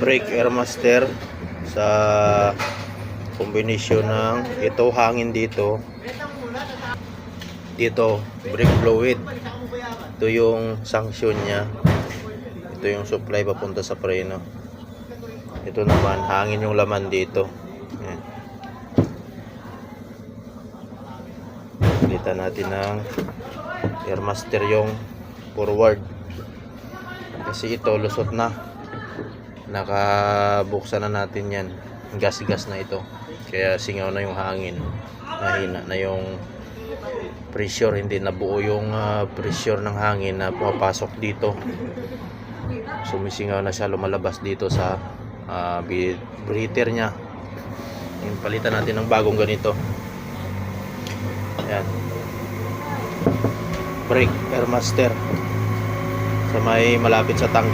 brake airmaster sa kombinasyon ng ito hangin dito, brake fluid. Ito yung sanction niya, ito yung supply papunta sa preno. Ito naman hangin yung laman dito. Ayan. Palitan natin ng airmaster yung forward kasi ito lusot na, nakabuksan na natin yan, gas na ito, kaya singaw na yung hangin, mahina na yung pressure, hindi nabuo yung pressure ng hangin na pumapasok dito, sumisingaw na siya, lumalabas dito sa breather nya. Yung palitan natin ng bagong ganito. Ayan, brake airmaster sa may malapit sa tangke.